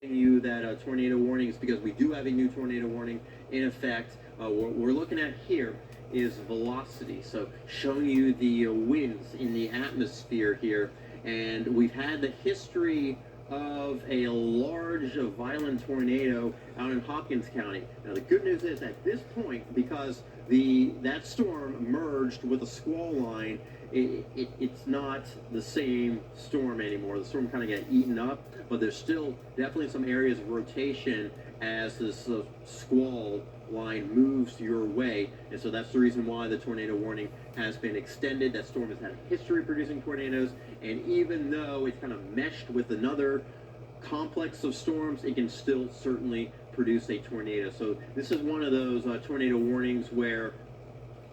You that tornado warning is because we do have a new tornado warning in effect. What we're looking at here is velocity, so showing you the winds in the atmosphere here, and we've had the history of a large violent tornado out in Hopkins County. Now the good news is at this point, because the that storm merged with a squall line, it's not the same storm anymore. The storm kind of got eaten up, but there's still definitely some areas of rotation as this squall line moves your way. And so that's the reason why the tornado warning has been extended. That storm has had a history of producing tornadoes, and even though it's kind of meshed with another complex of storms, it can still certainly produce a tornado. So this is one of those tornado warnings where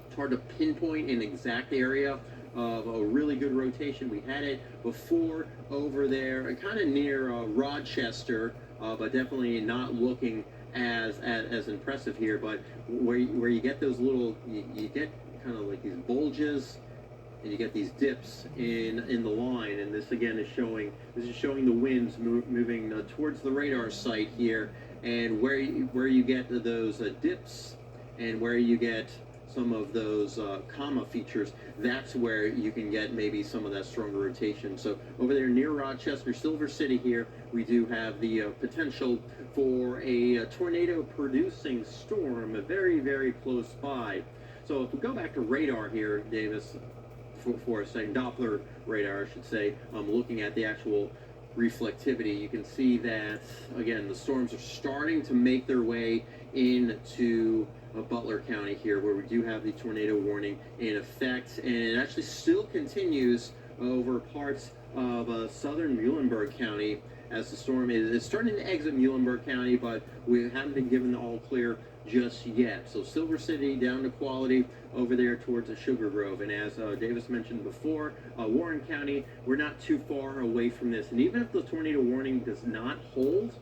it's hard to pinpoint an exact area of a really good rotation. We had it before over there, kind of near Rochester, but definitely not looking as impressive here. But where you get those little, you get kind of like these bulges, and you get these dips in the line. And this again is showing the winds moving towards the radar site here, and where you get those dips, and where you get some of those comma features, that's where you can get maybe some of that stronger rotation. So over there near Rochester, Silver City here, we do have the potential for a tornado producing storm very, very close by. So if we go back to radar here, Davis, for a second, Doppler radar, I should say, looking at the actual reflectivity, you can see that, again, the storms are starting to make their way into Butler County here, where we do have the tornado warning in effect, and it actually still continues over parts of southern Muhlenberg County as the storm is starting to exit Muhlenberg County, but we haven't been given the all clear just yet. So Silver City down to Quality over there towards the Sugar Grove, and as Davis mentioned before, Warren County, we're not too far away from this, and even if the tornado warning does not hold,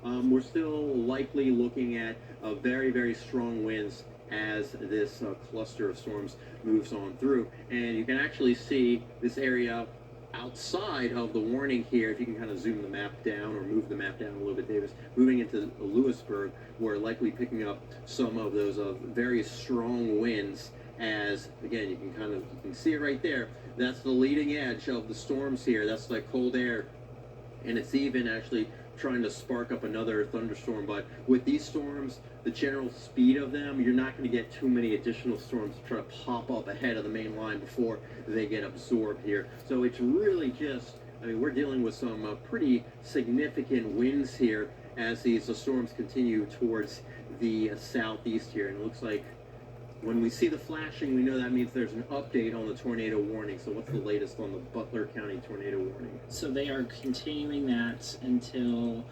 we're still likely looking at very, very strong winds as this cluster of storms moves on through. And you can actually see this area outside of the warning here, if you can kind of zoom the map down or move the map down a little bit, Davis, moving into Lewisburg, we're likely picking up some of those very strong winds. As again, you can see it right there. That's the leading edge of the storms here. That's like cold air, and it's even actually trying to spark up another thunderstorm. But with these storms, the general speed of them, you're not going to get too many additional storms to try to pop up ahead of the main line before they get absorbed here. So it's really just, I mean, we're dealing with some pretty significant winds here as these storms continue towards the southeast here. And it looks like when we see the flashing, we know that means there's an update on the tornado warning. So what's the latest on the Butler County tornado warning? So they are continuing that until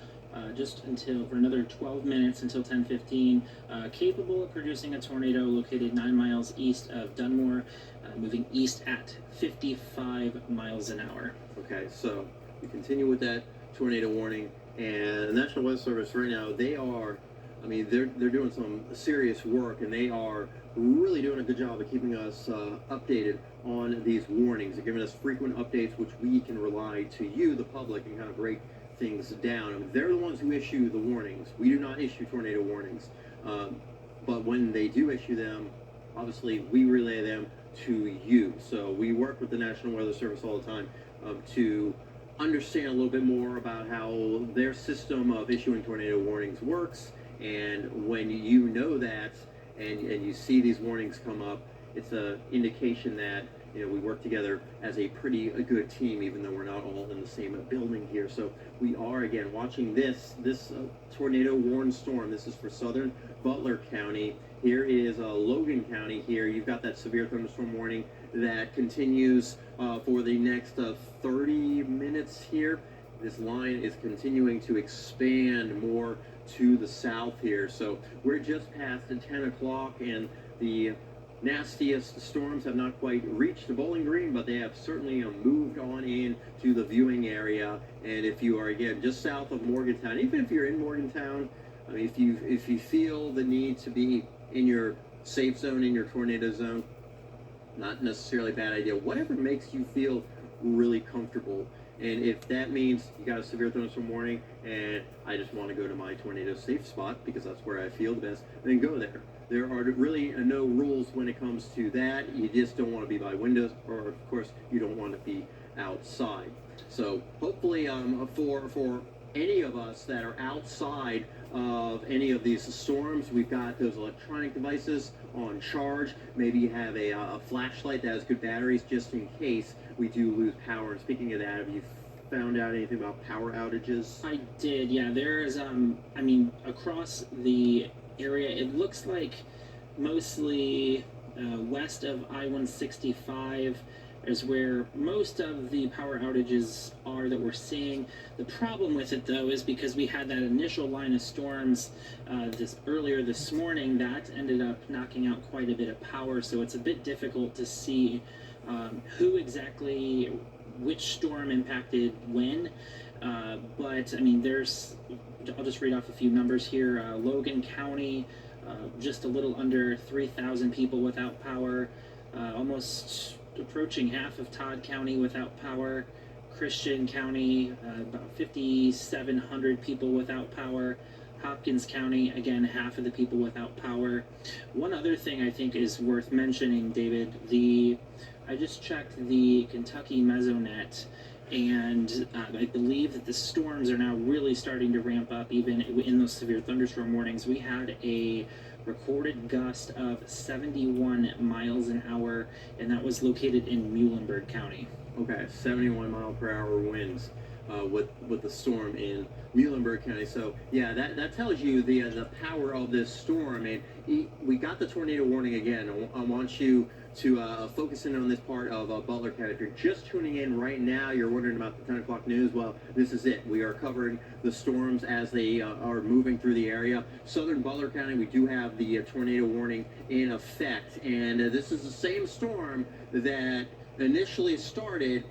just until for another 12 minutes until 10:15. Capable of producing a tornado located 9 miles east of Dunmore, moving east at 55 miles an hour. Okay, so we continue with that tornado warning, and the National Weather Service right now, they are, I mean, they're doing some serious work, and they are really doing a good job of keeping us updated on these warnings. They're giving us frequent updates, which we can rely to you, the public, and kind of break things down. I mean, they're the ones who issue the warnings. We do not issue tornado warnings. But when they do issue them, obviously we relay them to you. So we work with the National Weather Service all the time to understand a little bit more about how their system of issuing tornado warnings works. And when you know that, and you see these warnings come up, it's an indication that we work together as a pretty good team, even though we're not all in the same building here. So we are again watching this tornado warned storm. This is for southern Butler County. Here is Logan County. Here you've got that severe thunderstorm warning that continues for the next 30 minutes here. This line is continuing to expand more to the south here. So we're just past 10 o'clock, and the nastiest storms have not quite reached the Bowling Green, but they have certainly moved on in to the viewing area. And if you are again just south of Morgantown, even if you're in Morgantown, I mean, if you feel the need to be in your safe zone, in your tornado zone, not necessarily a bad idea. Whatever makes you feel really comfortable. And if that means you got a severe thunderstorm warning and I just want to go to my tornado safe spot because that's where I feel the best, then go there. There are really no rules when it comes to that. You just don't want to be by windows, or of course you don't want to be outside. So hopefully, for any of us that are outside of any of these storms, we've got those electronic devices on charge. Maybe you have a flashlight that has good batteries just in case we do lose power. And speaking of that, have you found out anything about power outages? I did, yeah. There's, I mean, across the area, it looks like mostly west of I-165 is where most of the power outages are that we're seeing. The problem with it, though, is because we had that initial line of storms earlier this morning, that ended up knocking out quite a bit of power, so it's a bit difficult to see who exactly, which storm impacted when. But I mean, I'll just read off a few numbers here. Logan County, just a little under 3,000 people without power, almost approaching half of Todd County without power. Christian County, about 5,700 people without power. Hopkins County, again, half of the people without power. One other thing I think is worth mentioning, David, I just checked the Kentucky Mesonet, and I believe that the storms are now really starting to ramp up even in those severe thunderstorm warnings. We had a recorded gust of 71 miles an hour, and that was located in Muhlenberg County. Okay, 71 mile per hour winds with the storm in Muhlenberg County. So yeah, that tells you the power of this storm. And we got the tornado warning again. I want you to focus in on this part of Butler County. If you're just tuning in right now, you're wondering about the 10 o'clock news. Well, this is it. We are covering the storms as they are moving through the area. Southern Butler County, we do have the tornado warning in effect. And this is the same storm that initially started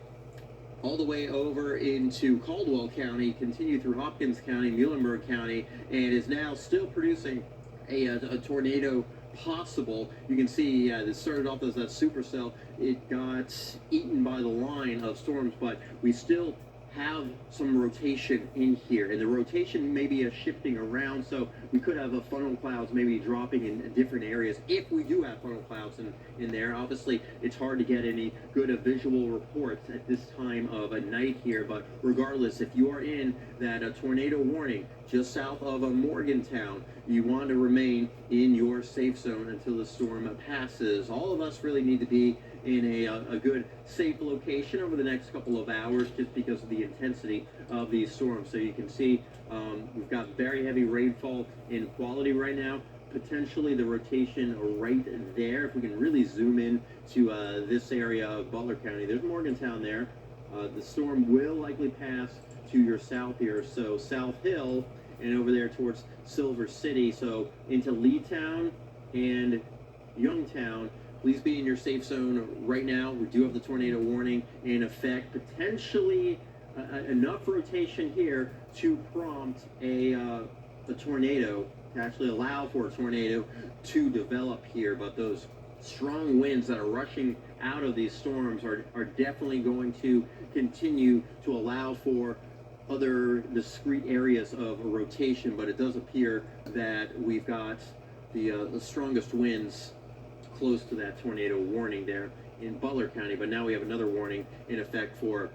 all the way over into Caldwell County, continued through Hopkins County, Muhlenberg County, and is now still producing a tornado possible. You can see this started off as that supercell. It got eaten by the line of storms, but we still have some rotation in here, and the rotation may be shifting around, so we could have a funnel clouds maybe dropping in different areas if we do have funnel clouds in there. Obviously, it's hard to get any good visual reports at this time of a night here, but regardless, if you are in that tornado warning just south of Morgantown, you want to remain in your safe zone until the storm passes. All of us really need to be in a good, safe location over the next couple of hours just because of the intensity of these storms. So you can see we've got very heavy rainfall in Quality right now. Potentially the rotation right there. If we can really zoom in to this area of Butler County, there's Morgantown there. The storm will likely pass to your south here, so South Hill and over there towards Silver City, so into Leetown and Youngtown. Please be in your safe zone right now. We do have the tornado warning in effect. Potentially enough rotation here to prompt a tornado, to actually allow for a tornado to develop here. But those strong winds that are rushing out of these storms are definitely going to continue to allow for other discrete areas of rotation. But it does appear that we've got the strongest winds close to that tornado warning there in Butler County, but now we have another warning in effect for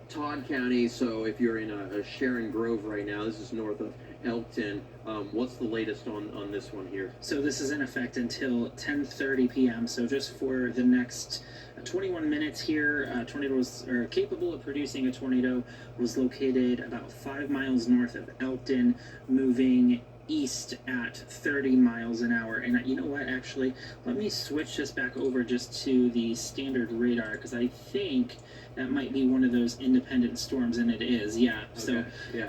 Todd County. So if you're in a Sharon Grove right now, this is north of Elkton. What's the latest on this one here? So this is in effect until 10:30 p.m. So just for the next 21 minutes here, tornado was capable of producing a tornado was located about 5 miles north of Elkton, moving east at 30 miles an hour. And you know what, actually, let me switch this back over just to the standard radar, because I think that might be one of those independent storms, and it is. Yeah. Okay.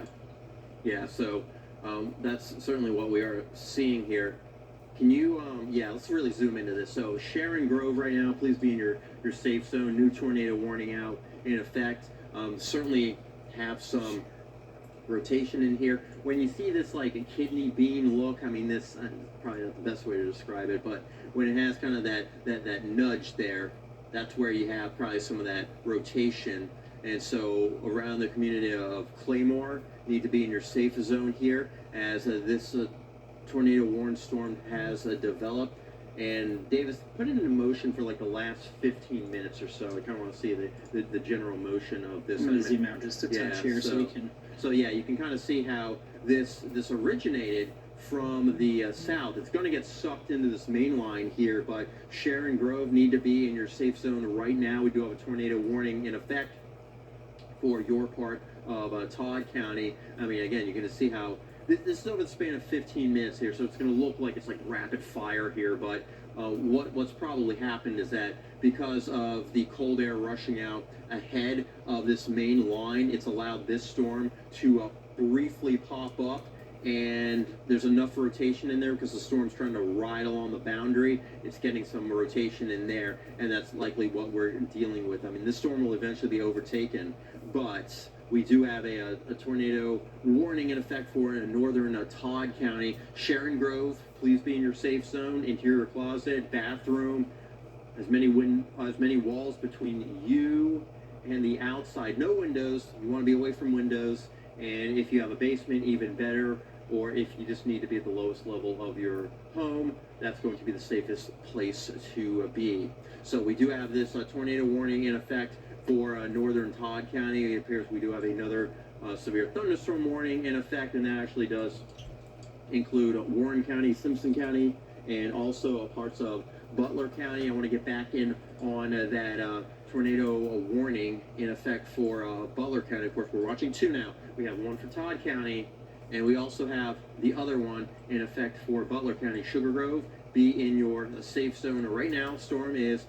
So so that's certainly what we are seeing here. Can you let's really zoom into this. So Sharon Grove right now, please be in your safe zone. New tornado warning out in effect. Certainly have some rotation in here. When you see this like a kidney bean look, I mean, this probably not the best way to describe it, but when it has kind of that nudge there, that's where you have probably some of that rotation. And so around the community of Claymore, you need to be in your safe zone here as this tornado warning storm has developed. And Davis, put it into motion for like the last 15 minutes or so. I kind of want to see the general motion of this. I'm going to zoom out just a touch here so we can. So yeah, you can kind of see how this originated from the south. It's going to get sucked into this main line here, but Sharon Grove need to be in your safe zone right now. We do have a tornado warning in effect for your part of Todd County. I mean, again, you're going to see how this is over the span of 15 minutes here, so it's going to look like it's like rapid fire here, but what's probably happened is that because of the cold air rushing out ahead of this main line, it's allowed this storm to briefly pop up, and there's enough rotation in there because the storm's trying to ride along the boundary. It's getting some rotation in there, and that's likely what we're dealing with. I mean, this storm will eventually be overtaken, but we do have a tornado warning in effect for northern Todd County. Sharon Grove, please be in your safe zone. Interior closet, bathroom, as many walls between you and the outside. No windows. You want to be away from windows. And if you have a basement, even better. Or if you just need to be at the lowest level of your home, that's going to be the safest place to be. So we do have this tornado warning in effect for northern Todd County. It appears we do have another severe thunderstorm warning in effect, and that actually does include Warren County, Simpson County, and also parts of Butler County. I want to get back in on that tornado warning in effect for Butler County. Of course, we're watching two now. We have one for Todd County, and we also have the other one in effect for Butler County. Sugar Grove, be in your safe zone right now. Storm is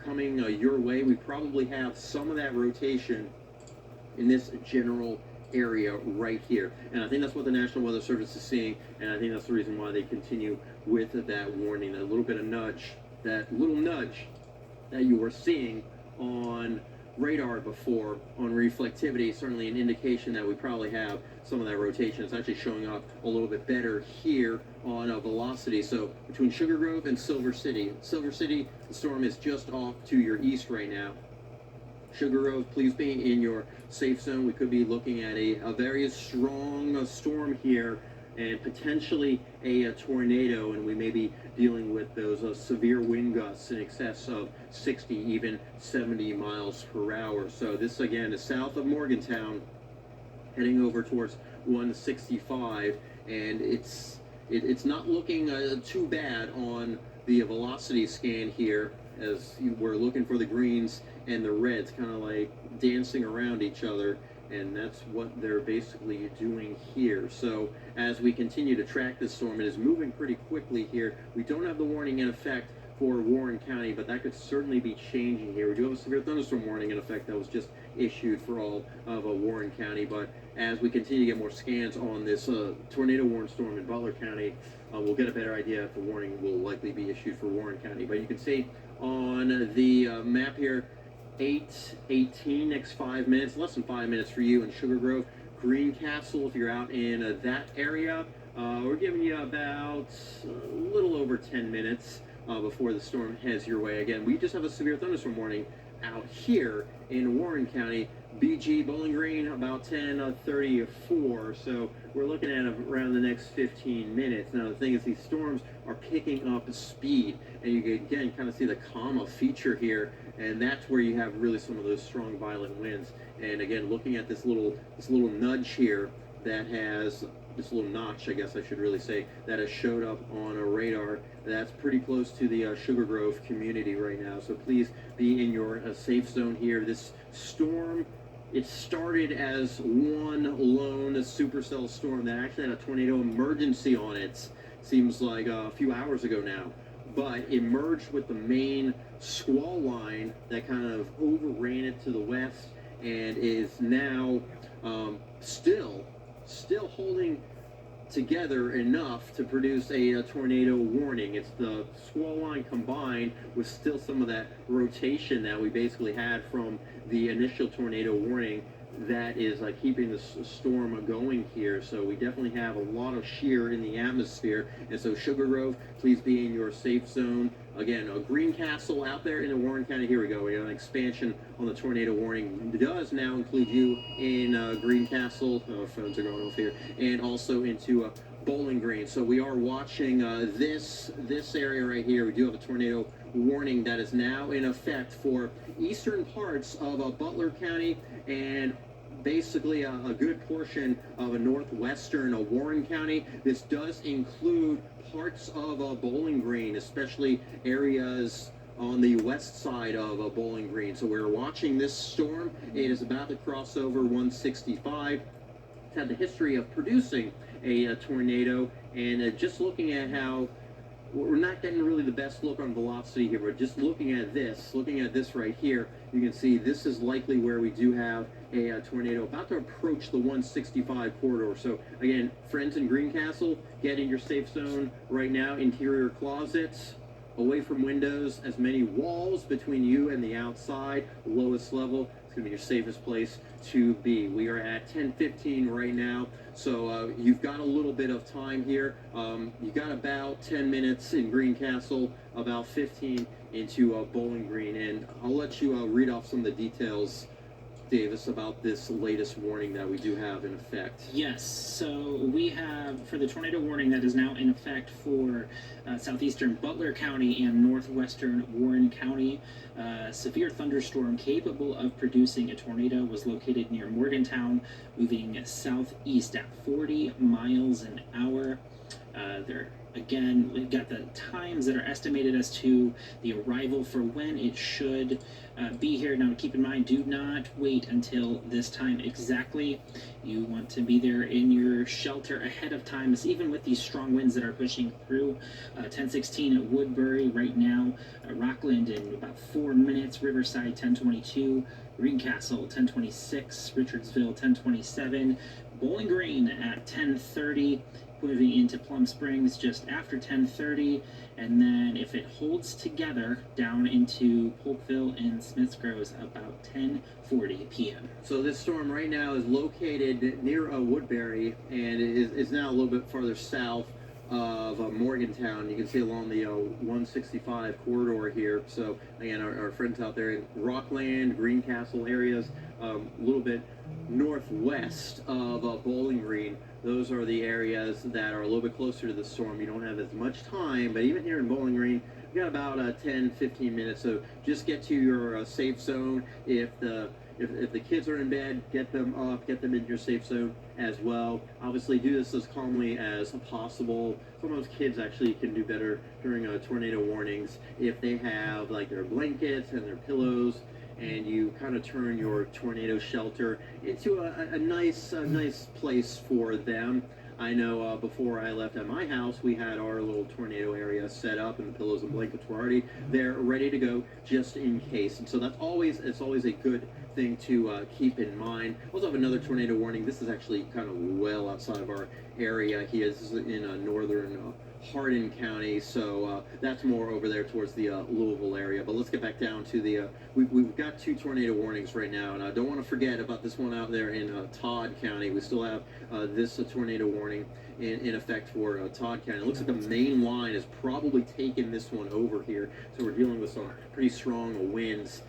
coming your way. We probably have some of that rotation in this general area right here, and I think that's what the National Weather Service is seeing, and I think that's the reason why they continue with that warning. That little bit of nudge, that little nudge that you were seeing on radar before on reflectivity, certainly an indication that we probably have some of that rotation. It's actually showing up a little bit better here on velocity. So between Sugar Grove and Silver City, the storm is just off to your east right now. Sugar Grove, please be in your safe zone. We could be looking at a very strong storm here and potentially a tornado, and we may be dealing with those severe wind gusts in excess of 60, even 70 miles per hour. So this, again, is south of Morgantown, heading over towards 165, and it's not looking too bad on the velocity scan here, as we're looking for the greens and the reds kind of like dancing around each other, and that's what they're basically doing here. So as we continue to track this storm, it is moving pretty quickly here. We don't have the warning in effect for Warren County, but that could certainly be changing here. We do have a severe thunderstorm warning in effect that was just issued for all of Warren County, but as we continue to get more scans on this tornado warning storm in Butler County, we'll get a better idea if the warning will likely be issued for Warren County. But you can see on the map here, 8:18, next 5 minutes, less than 5 minutes for you in Sugar Grove. Greencastle, if you're out in that area, we're giving you about a little over 10 minutes before the storm heads your way. Again, we just have a severe thunderstorm warning out here in Warren County. BG, Bowling Green, about 10:34. So we're looking at around the next 15 minutes. Now, the thing is, these storms are picking up speed, and you can, again, kind of see the comma feature here, and that's where you have really some of those strong, violent winds. And again, looking at this little nudge here that has this little notch, I guess I should really say, that has showed up on a radar. That's pretty close to the Sugar Grove community right now. So please be in your safe zone here. This storm, it started as one lone supercell storm that actually had a tornado emergency on it. Seems like a few hours ago now. But it merged with the main squall line that kind of overran it to the west and is now still holding together enough to produce a tornado warning. It's the squall line combined with still some of that rotation that we basically had from the initial tornado warning that is keeping the storm going here. So we definitely have a lot of shear in the atmosphere. And so Sugar Grove, please be in your safe zone. Again, Greencastle out there in the Warren County. Here we go. We got an expansion on the tornado warning. It does now include you in Greencastle. Oh, phones are going off here. And also into Bowling Green. So we are watching this area right here. We do have a tornado warning that is now in effect for eastern parts of Butler County and basically a good portion of a northwestern Warren County. This does include parts of Bowling Green, especially areas on the west side of Bowling Green. So we're watching this storm. It is about to cross over 165. It's had the history of producing a tornado, and just looking at how we're not getting really the best look on velocity here, but just looking at this right here, you can see this is likely where we do have a tornado about to approach the 165 corridor. So again, friends in Greencastle, get in your safe zone right now. Interior closets, away from windows, as many walls between you and the outside. Lowest level, it's going to be your safest place to be. We are at 10:15 right now, so you've got a little bit of time here. You got about 10 minutes in Greencastle, about 15 into Bowling Green, and I'll let you read off some of the details, Davis, about this latest warning that we do have in effect. Yes, so we have, for the tornado warning that is now in effect for southeastern Butler County and northwestern Warren County, severe thunderstorm capable of producing a tornado was located near Morgantown, moving southeast at 40 miles an hour. Again, we've got the times that are estimated as to the arrival for when it should be here. Now, keep in mind, do not wait until this time exactly. You want to be there in your shelter ahead of time, even with these strong winds that are pushing through. 10:16 at Woodbury right now, Rockland in about 4 minutes, Riverside 10:22, Greencastle 10:26, Richardsville 10:27, Bowling Green at 10:30. Moving into Plum Springs just after 10:30, and then if it holds together down into Polkville and Smiths Groves about 10:40 p.m. So this storm right now is located near Woodbury, and is now a little bit farther south of Morgantown. You can see along the 165 corridor here. So again, our friends out there in Rockland, Greencastle areas, a little bit northwest of Bowling Green. Those are the areas that are a little bit closer to the storm. You don't have as much time, but even here in Bowling Green, we got about 10-15 minutes. So just get to your safe zone. If the kids are in bed, get them up, get them in your safe zone as well. Obviously, do this as calmly as possible. Sometimes kids actually can do better during tornado warnings if they have their blankets and their pillows, and you kind of turn your tornado shelter into a nice place for them. I know before I left at my house, we had our little tornado area set up, and the pillows and blankets were already there, ready to go, just in case. And so it's always a good thing to keep in mind. We also have another tornado warning. This is actually kind of well outside of our area here. This is in northern Hardin County, so that's more over there towards the Louisville area. But let's get back down to the we've got 2 tornado warnings right now, and I don't want to forget about this one out there in Todd County. We still have this tornado warning in effect for Todd County. It looks like the main line is probably taking this one over here, so we're dealing with some pretty strong winds.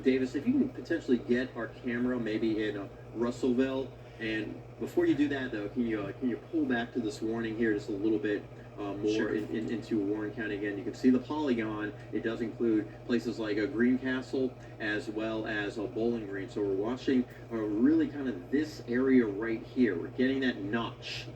Davis, if you can potentially get our camera maybe in Russellville, and before you do that though, can you pull back to this warning here just a little bit more Sure. into Warren County again? You can see the polygon. It does include places like Greencastle as well as Bowling Green. So we're watching really kind of this area right here. We're getting that notch.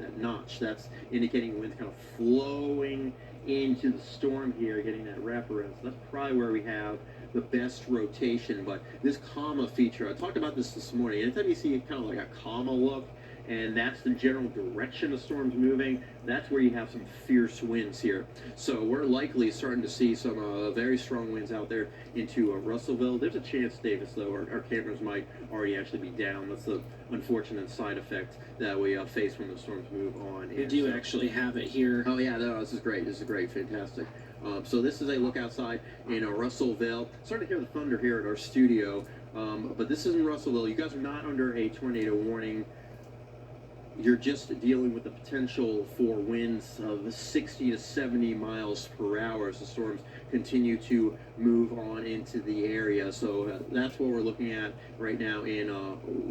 That's indicating winds kind of flowing into the storm here, getting that wraparound. So that's probably where we have the best rotation. But this comma feature, I talked about this morning. Anytime you see kind of like a comma look, and that's the general direction the storm's moving, that's where you have some fierce winds here. So we're likely starting to see some very strong winds out there into Russellville. There's a chance, Davis, though, our cameras might already actually be down. That's the unfortunate side effect that we face when the storms move on. We do actually have it here. Oh yeah, no, this is great, fantastic. So this is a look outside in Russellville. Starting to hear the thunder here at our studio But this is in Russellville. You guys are not under a tornado warning. You're just dealing with the potential for winds of 60 to 70 miles per hour as the storms continue to move on into the area. So that's what we're looking at right now in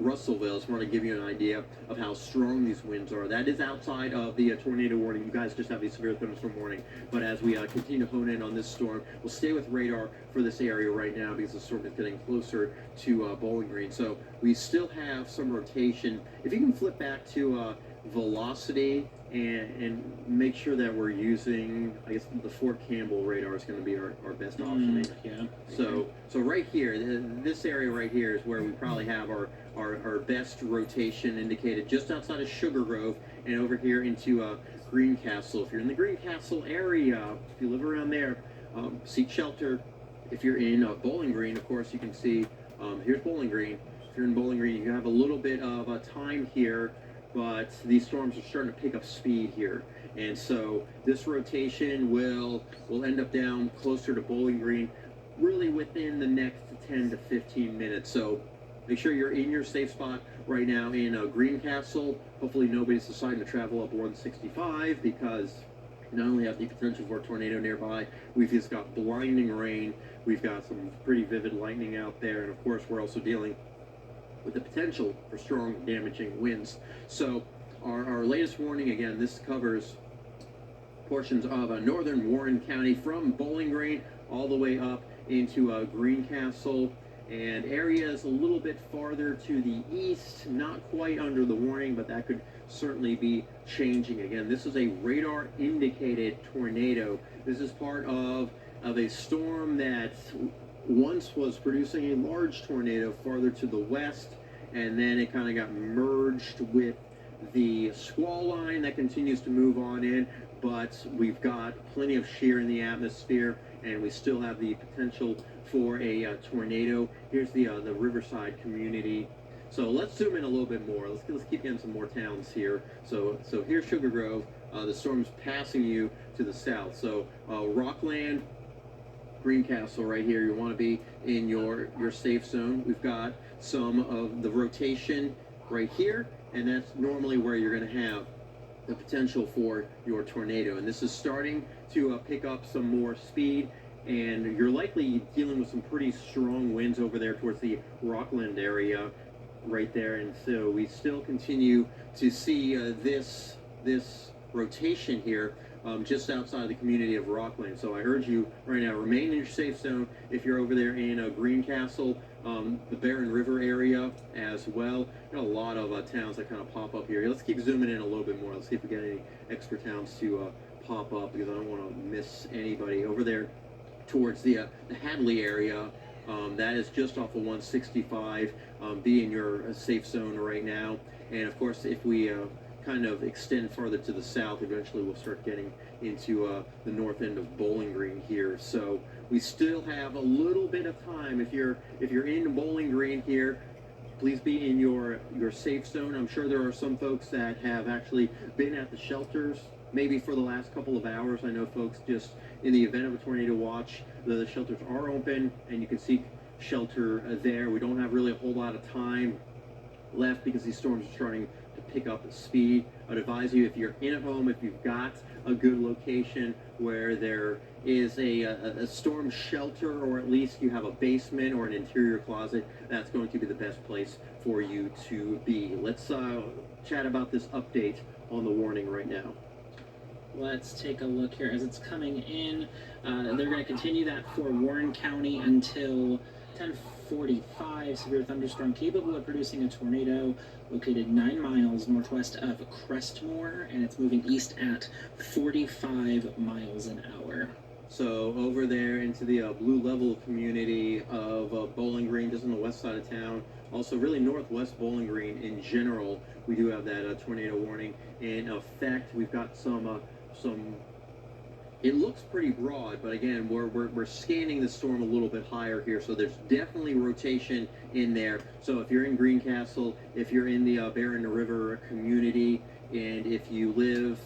Russellville. Just want to give you an idea of how strong these winds are. That is outside of the tornado warning. You guys just have a severe thunderstorm warning. But as we continue to hone in on this storm, we'll stay with radar for this area right now because the storm is getting closer to Bowling Green. So we still have some rotation. If you can flip back to velocity and make sure that we're using, I guess the Fort Campbell radar is going to be our best option. Yeah. So right here, this area right here is where we probably have our best rotation indicated, just outside of Sugar Grove and over here into Greencastle. If you're in the Greencastle area, if you live around there, seek shelter. If you're in Bowling Green, of course, you can see here's Bowling Green. If you're in Bowling Green, you have a little bit of time here, but these storms are starting to pick up speed here. And so this rotation will end up down closer to Bowling Green really within the next 10 to 15 minutes. So make sure you're in your safe spot right now in Greencastle. Hopefully nobody's deciding to travel up 165 because not only have the potential for a tornado nearby, we've just got blinding rain, we've got some pretty vivid lightning out there, and of course we're also dealing with the potential for strong damaging winds. So our latest warning, again, this covers portions of northern Warren County from Bowling Green all the way up into Greencastle, and areas a little bit farther to the east, not quite under the warning, but that could certainly be changing. Again, this is a radar indicated tornado. This is part of a storm that once was producing a large tornado farther to the west, and then it kind of got merged with the squall line that continues to move on in. But we've got plenty of shear in the atmosphere, and we still have the potential for a tornado. Here's the Riverside community. So let's zoom in a little bit more. Let's keep getting some more towns here. So here's Sugar Grove. The storm's passing you to the south. So Rockland, Greencastle right here. You want to be in your safe zone. We've got some of the rotation right here, and that's normally where you're going to have the potential for your tornado. And this is starting to pick up some more speed, and you're likely dealing with some pretty strong winds over there towards the Rockland area right there. And so we still continue to see this rotation here just outside the community of Rockland. So I urge you right now, remain in your safe zone if you're over there in Greencastle, the Barron River area as well. Got a lot of towns that kind of pop up here. Let's keep zooming in a little bit more. Let's see if we get any extra towns to pop up, because I don't want to miss anybody. Over there towards the Hadley area, that is just off of 165. Be in your safe zone right now. And of course, if we kind of extend farther to the south, eventually we'll start getting into the north end of Bowling Green here. So we still have a little bit of time. If you're in Bowling Green here, please be in your safe zone. I'm sure there are some folks that have actually been at the shelters maybe for the last couple of hours. I know folks just in the event of a tornado watch, the shelters are open and you can seek shelter there. We don't have really a whole lot of time left because these storms are starting to pick up speed. I'd advise you, if you're in a home, if you've got a good location where there is a storm shelter, or at least you have a basement or an interior closet, that's going to be the best place for you to be. Let's chat about this update on the warning right now. Let's take a look here as it's coming in. They're going to continue that for Warren County until 10:45. Severe thunderstorm capable of producing a tornado located 9 miles northwest of Crestmore, and it's moving east at 45 miles an hour. So over there into the Blue Level community of Bowling Green, just on the west side of town, also really northwest Bowling Green in general, we do have that tornado warning in effect. We've got some it looks pretty broad, but again, we're scanning the storm a little bit higher here, so there's definitely rotation in there. So if you're in Greencastle, if you're in the Barron River community, and if you live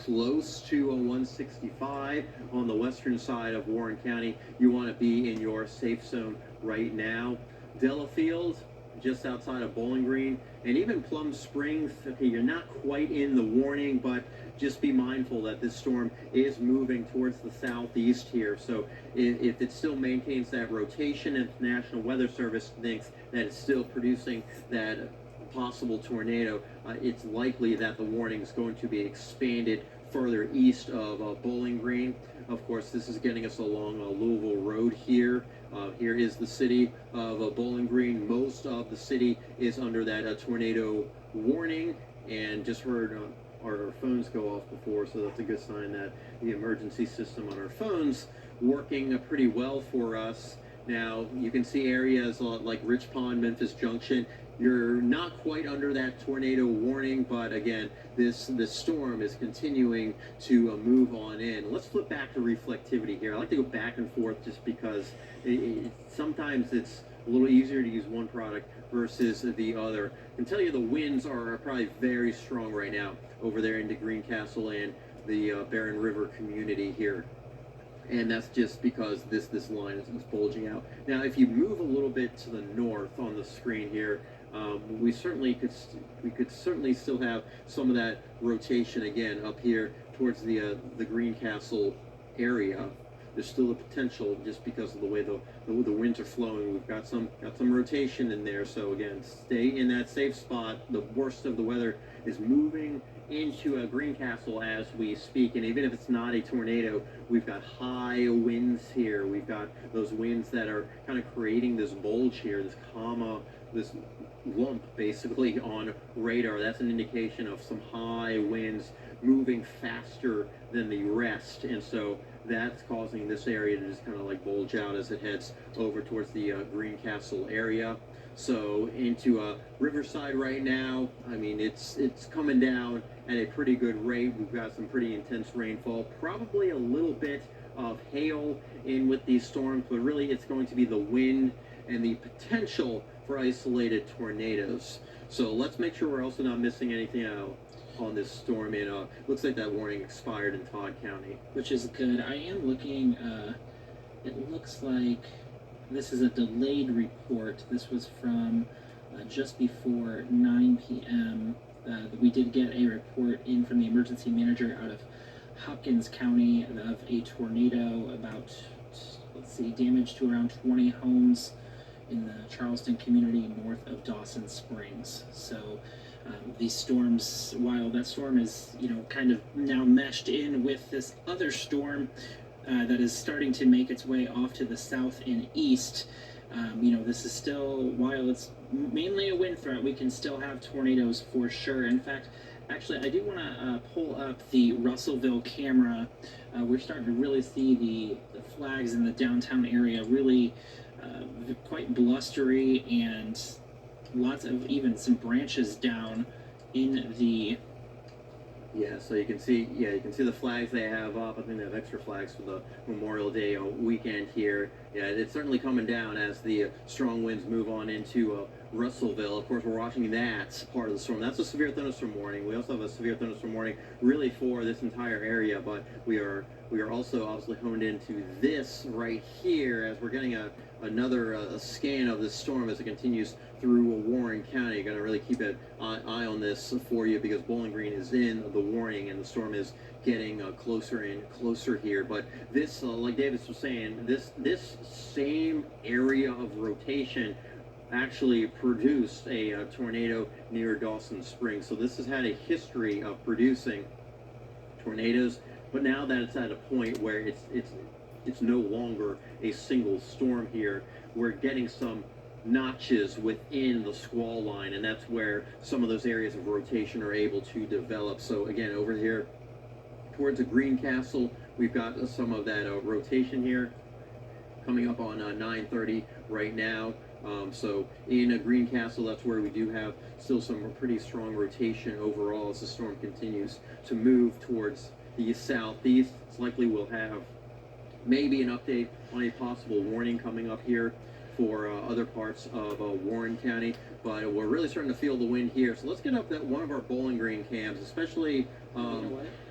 close to a 165 on the western side of Warren County, you want to be in your safe zone right now. Delafield, just outside of Bowling Green, and even Plum Springs. Okay, you're not quite in the warning, but just be mindful that this storm is moving towards the southeast here. So if it still maintains that rotation, and the National Weather Service thinks that it's still producing that possible tornado, it's likely that the warning is going to be expanded further east of Bowling Green. Of course, this is getting us along Louisville Road here. Here is the city of Bowling Green. Most of the city is under that tornado warning, and just heard our phones go off before, so that's a good sign that the emergency system on our phones working pretty well for us. Now, you can see areas like Rich Pond, Memphis Junction. You're not quite under that tornado warning, but again, this storm is continuing to move on in. Let's flip back to reflectivity here. I like to go back and forth just because sometimes it's a little easier to use one product versus the other. I can tell you the winds are probably very strong right now over there into Greencastle and the Barron River community here. And that's just because this line is bulging out. Now, if you move a little bit to the north on the screen here, we could certainly still have some of that rotation again up here towards the Greencastle area. There's still a potential just because of the way the winds are flowing. We've got some rotation in there. So again, stay in that safe spot. The worst of the weather is moving into Greencastle as we speak, and even if it's not a tornado, we've got high winds here. We've got those winds that are kind of creating this bulge here, this lump basically on radar. That's an indication of some high winds moving faster than the rest, and so that's causing this area to just kind of like bulge out as it heads over towards the Greencastle area. So into Riverside right now, I mean, it's coming down at a pretty good rate. We've got some pretty intense rainfall, probably a little bit of hail in with these storms, but really it's going to be the wind and the potential for isolated tornadoes. So let's make sure we're also not missing anything out on this storm. And looks like that warning expired in Todd County, which is good. I am looking. It looks like this is a delayed report. This was from just before 9 p.m. We did get a report in from the emergency manager out of Hopkins County of a tornado about, let's see, damage to around 20 homes in the Charleston community north of Dawson Springs. So these storms, while that storm is, kind of now meshed in with this other storm that is starting to make its way off to the south and east, this is still, while it's mainly a wind threat, we can still have tornadoes for sure. In fact, actually, I do want to pull up the Russellville camera. We're starting to really see the flags in the downtown area really quite blustery, and lots of even some branches down in the... Yeah, so you can see the flags they have up. I think they have extra flags for the Memorial Day weekend here. Yeah, it's certainly coming down as the strong winds move on into Russellville. Of course, we're watching that part of the storm. That's a severe thunderstorm warning. We also have a severe thunderstorm warning really for this entire area, but we are also obviously honed into this right here as we're getting another scan of this storm as it continues through Warren County. You're going to really keep an eye on this for you because Bowling Green is in the warning and the storm is getting closer and closer here. But this, like Davis was saying, this same area of rotation actually produced a tornado near Dawson Springs. So this has had a history of producing tornadoes, but now that it's at a point where it's no longer a single storm here, we're getting some notches within the squall line, and that's where some of those areas of rotation are able to develop. So again, over here towards the Greencastle, we've got some of that rotation here coming up on 9:30 right now. So in Greencastle, that's where we do have still some pretty strong rotation overall as the storm continues to move towards the southeast. It's likely we'll have maybe an update on a possible warning coming up here for other parts of Warren County, but we're really starting to feel the wind here. So let's get up that one of our Bowling Green cams, especially,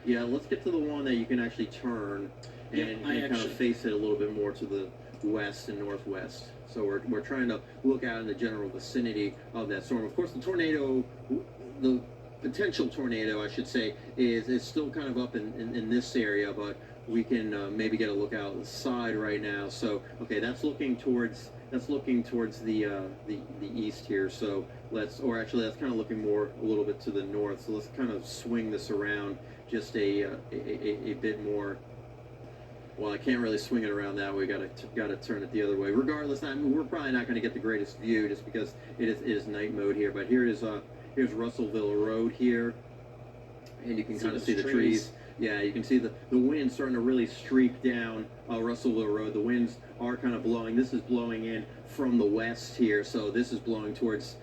yeah, let's get to the one that you can actually turn and kind of face it a little bit more to west and northwest. So we're trying to look out in the general vicinity of that storm. Of course, the tornado, the potential tornado, I should say, is still kind of up in this area, but we can maybe get a look outside right now. So okay, that's looking towards the east here. So or actually that's kind of looking more a little bit to the north. So let's kind of swing this around just a bit more. Well, I can't really swing it around that way. Got to turn it the other way. Regardless, I mean, we're probably not going to get the greatest view just because it is night mode here. But here's Russellville Road here, and you can kind of see the trees. Yeah, you can see the wind starting to really streak down Russellville Road. The winds are kind of blowing. This is blowing in from the west here, so this is blowing towards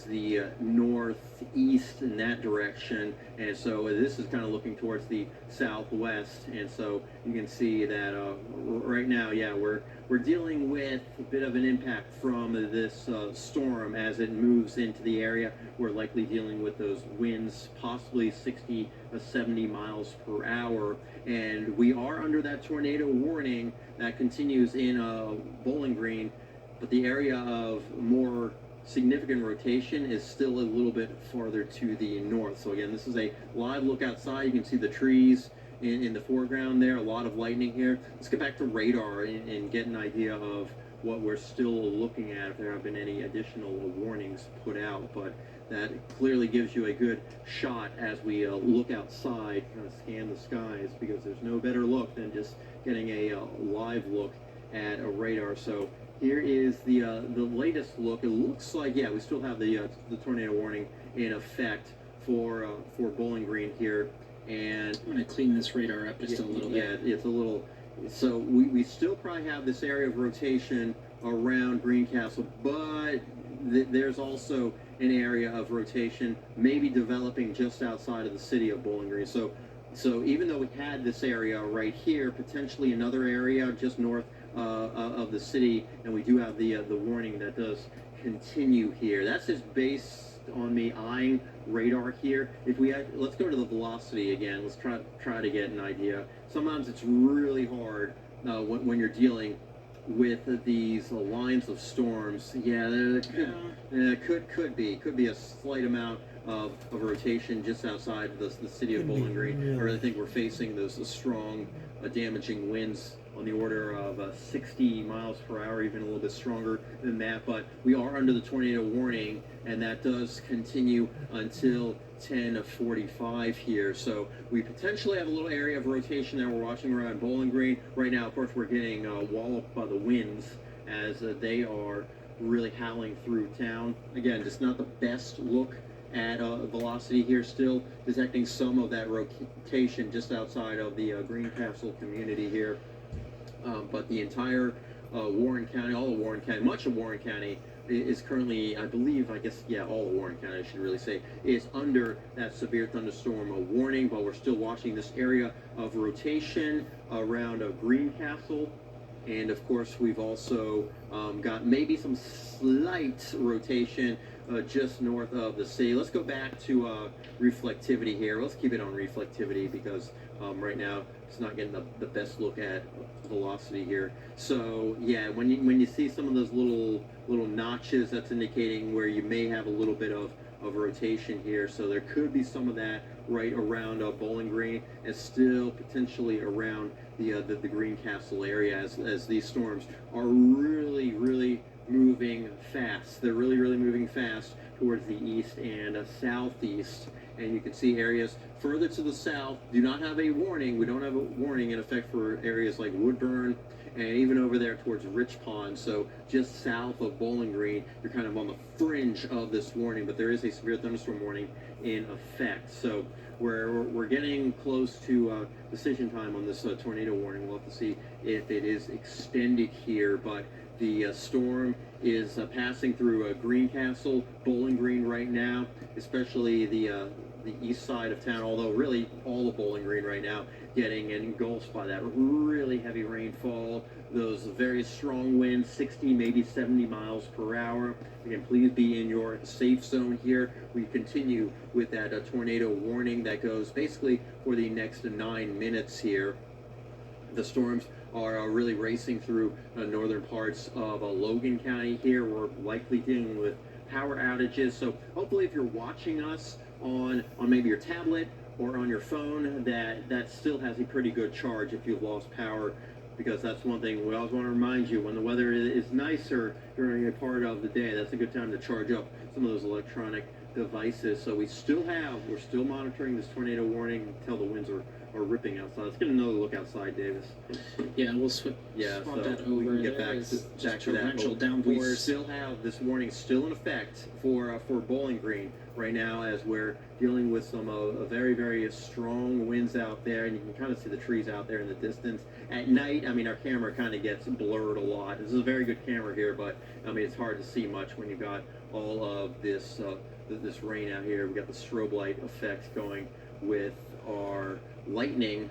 the northeast in that direction, and so this is kind of looking towards the southwest. And so you can see that right now, yeah, we're dealing with a bit of an impact from this storm as it moves into the area. We're likely dealing with those winds, possibly 60 to 70 miles per hour, and we are under that tornado warning that continues in Bowling Green, but the area of more significant rotation is still a little bit farther to the north. So again, this is a live look outside. You can see the trees in the foreground there, a lot of lightning here. Let's get back to radar and get an idea of what we're still looking at, if there have been any additional warnings put out. But that clearly gives you a good shot as we look outside, kind of scan the skies, because there's no better look than just getting a live look at a radar. So here is the latest look. It looks like, yeah, we still have the tornado warning in effect for Bowling Green here. And I'm going to clean this radar up just a little bit. Yeah, it's a little. So we still probably have this area of rotation around Greencastle, but there's also an area of rotation maybe developing just outside of the city of Bowling Green. So even though we had this area right here, potentially another area just north of the city, and we do have the warning that does continue here. That's just based on me eyeing radar here. If we let's go to the velocity again. Let's try to get an idea. Sometimes it's really hard when you're dealing with these lines of storms. Yeah, there could be a slight amount of rotation just outside the city of Bowling Green. I really think we're facing those strong, damaging winds on the order of 60 miles per hour, even a little bit stronger than that. But we are under the tornado warning, and that does continue until 10:45 here. So we potentially have a little area of rotation that we're watching around Bowling Green. Right now, of course, we're getting walloped by the winds as they are really howling through town. Again, just not the best look at velocity here, still detecting some of that rotation just outside of the Greencastle community here. But the entire Warren County, all of Warren County, much of Warren County is currently, I believe, I guess, yeah, all of Warren County, I should really say, is under that severe thunderstorm warning, but we're still watching this area of rotation around Greencastle. And of course, we've also got maybe some slight rotation just north of the city. Let's go back to reflectivity here. Let's keep it on reflectivity because right now it's not getting the best look at velocity here. So yeah, when you see some of those little notches, that's indicating where you may have a little bit of rotation here. So there could be some of that right around Bowling Green, and still potentially around the Greencastle area as these storms are really moving fast. They're really moving fast towards the east and southeast. And you can see areas further to the south do not have a warning. We don't have a warning in effect for areas like Woodburn and even over there towards Rich Pond. So just south of Bowling Green, you're kind of on the fringe of this warning, but there is a severe thunderstorm warning in effect. So we're getting close to decision time on this tornado warning. We'll have to see if it is extended here, but the storm is passing through Greencastle, Bowling Green right now, especially the east side of town, although really all of Bowling Green right now getting engulfed by that really heavy rainfall, those very strong winds, 60, maybe 70 miles per hour. Again, please be in your safe zone here. We continue with that tornado warning that goes basically for the next 9 minutes here. The storms are really racing through northern parts of Logan County here. We're likely dealing with power outages. So hopefully if you're watching us on maybe your tablet or on your phone, that still has a pretty good charge if you've lost power, because that's one thing we always want to remind you: when the weather is nicer during a part of the day, that's a good time to charge up some of those electronic devices. So we're still monitoring this tornado warning until the winds are ripping outside. Let's get another look outside, Davis. Yeah, we'll swap So that over. we can get There back is to just that. torrential We downpours. still have this warning still in effect for Bowling Green right now, as we're dealing with some very, very strong winds out there, and you can kind of see the trees out there in the distance. At night, I mean, our camera kind of gets blurred a lot. This is a very good camera here, but I mean, it's hard to see much when you've got all of this this rain out here. We got the strobe light effect going with our lightning